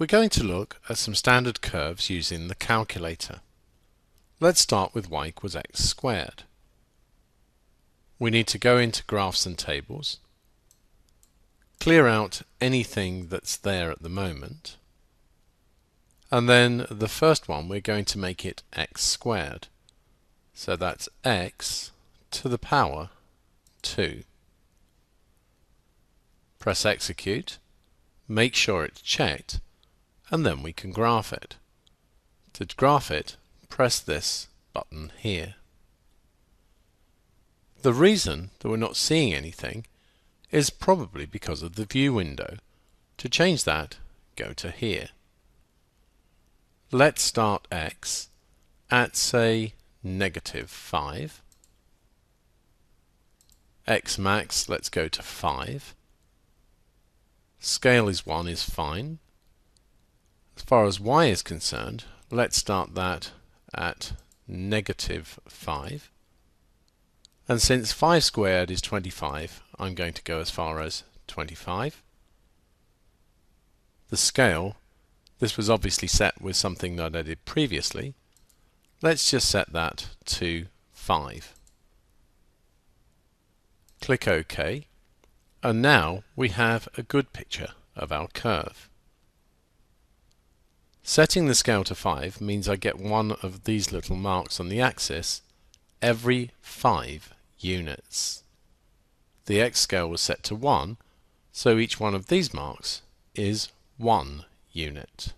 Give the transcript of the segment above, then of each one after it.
We're going to look at some standard curves using the calculator. Let's start with y equals x squared. We need to go into graphs and tables, clear out anything that's there at the moment, and then the first one we're going to make it x squared. So that's x to the power 2. Press execute, make sure it's checked, and then we can graph it. To graph it, press this button here. The reason that we're not seeing anything is probably because of the view window. To change that, go to here. Let's start x at, say, -5. X max, let's go to 5. Scale is 1 is fine. As far as y is concerned, let's start that at -5. And since 5 squared is 25, I'm going to go as far as 25. The scale, this was obviously set with something that I did previously. Let's just set that to 5. Click OK, and now we have a good picture of our curve. Setting the scale to 5 means I get one of these little marks on the axis every 5 units. The x scale was set to 1, so each one of these marks is 1 unit.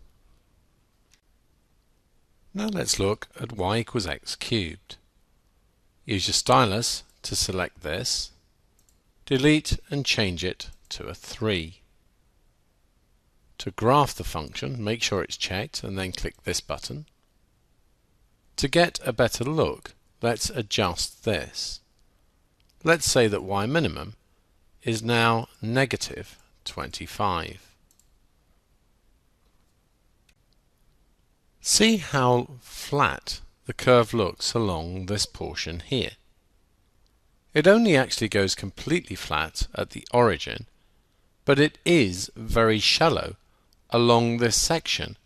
Now let's look at y equals x cubed. Use your stylus to select this, delete and change it to a 3. To graph the function, make sure it's checked and then click this button. To get a better look, let's adjust this. Let's say that y minimum is now -25. See how flat the curve looks along this portion here. It only actually goes completely flat at the origin, but it is very shallow along this section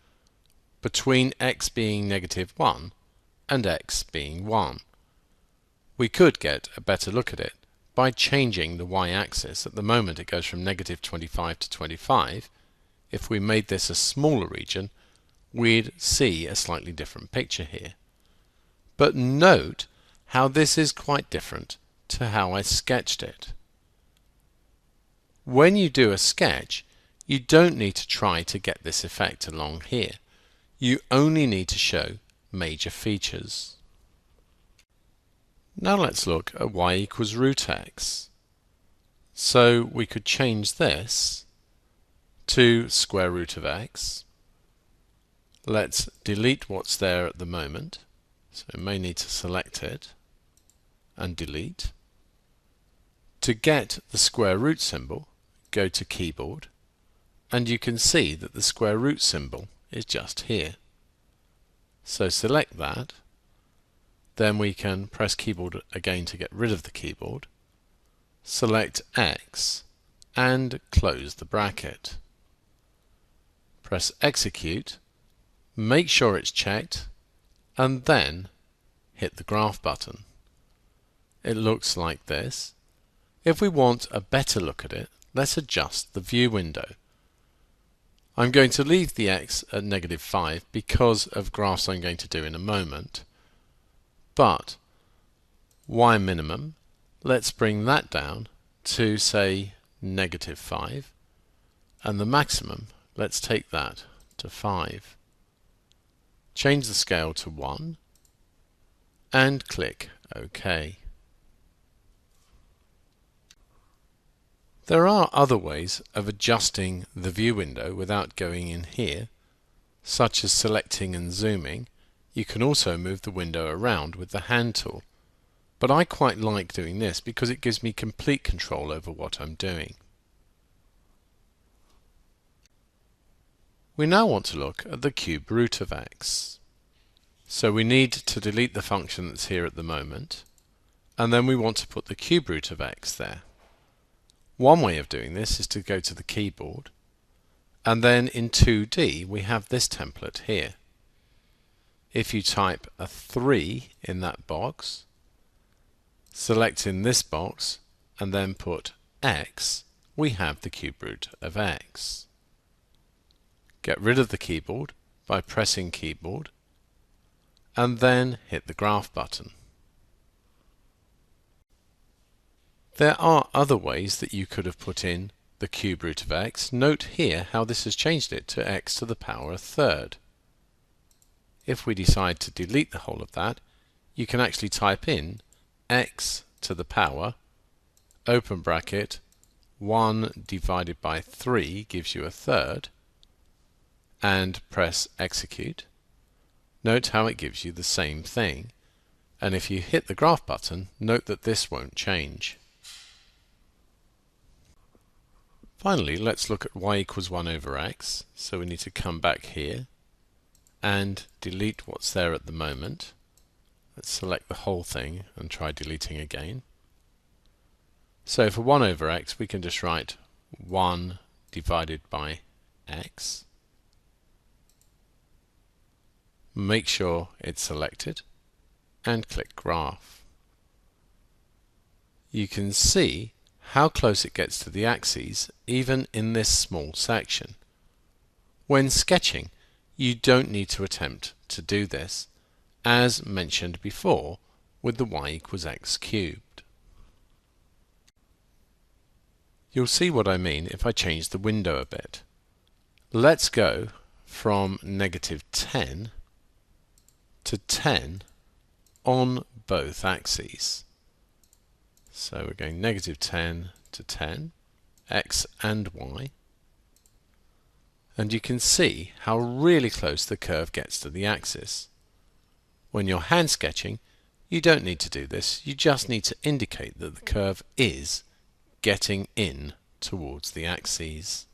between x being -1 and x being 1. We could get a better look at it by changing the y-axis. At the moment it goes from -25 to 25. If we made this a smaller region, we'd see a slightly different picture here. But note how this is quite different to how I sketched it. When you do a sketch, you don't need to try to get this effect along here. You only need to show major features. Now let's look at y equals root x. So we could change this to square root of x. Let's delete what's there at the moment. So we may need to select it and delete. To get the square root symbol, go to keyboard, and you can see that the square root symbol is just here. So select that, then we can press keyboard again to get rid of the keyboard, select X and close the bracket. Press execute, make sure it's checked, and then hit the graph button. It looks like this. If we want a better look at it, let's adjust the view window. I'm going to leave the x at -5 because of graphs I'm going to do in a moment. But y minimum, let's bring that down to, say, -5. And the maximum, let's take that to 5. Change the scale to 1 and click OK. There are other ways of adjusting the view window without going in here, such as selecting and zooming. You can also move the window around with the hand tool, but I quite like doing this because it gives me complete control over what I'm doing. We now want to look at the cube root of x. So we need to delete the function that's here at the moment, and then we want to put the cube root of x there. One way of doing this is to go to the keyboard And then in 2D we have this template here. If you type a 3 in that box, select in this box and then put x, we have the cube root of x. Get rid of the keyboard by pressing keyboard and then hit the graph button. There are other ways that you could have put in the cube root of x. Note here how this has changed it to x to the power a third. If we decide to delete the whole of that, you can actually type in x to the power, open bracket, 1 divided by 3 gives you a third, and press execute. Note how it gives you the same thing, and if you hit the graph button, note that this won't change. Finally, let's look at y equals 1 over x. So we need to come back here and delete what's there at the moment. Let's select the whole thing and try deleting again. So for 1 over x, we can just write 1 divided by x. Make sure it's selected and click graph. You can see how close it gets to the axes even in this small section. When sketching, you don't need to attempt to do this, as mentioned before with the y equals x cubed. You'll see what I mean if I change the window a bit. Let's go from -10 to 10 on both axes. So we're going -10 to 10, x and y. And you can see how really close the curve gets to the axis. When you're hand sketching, you don't need to do this. You just need to indicate that the curve is getting in towards the axes.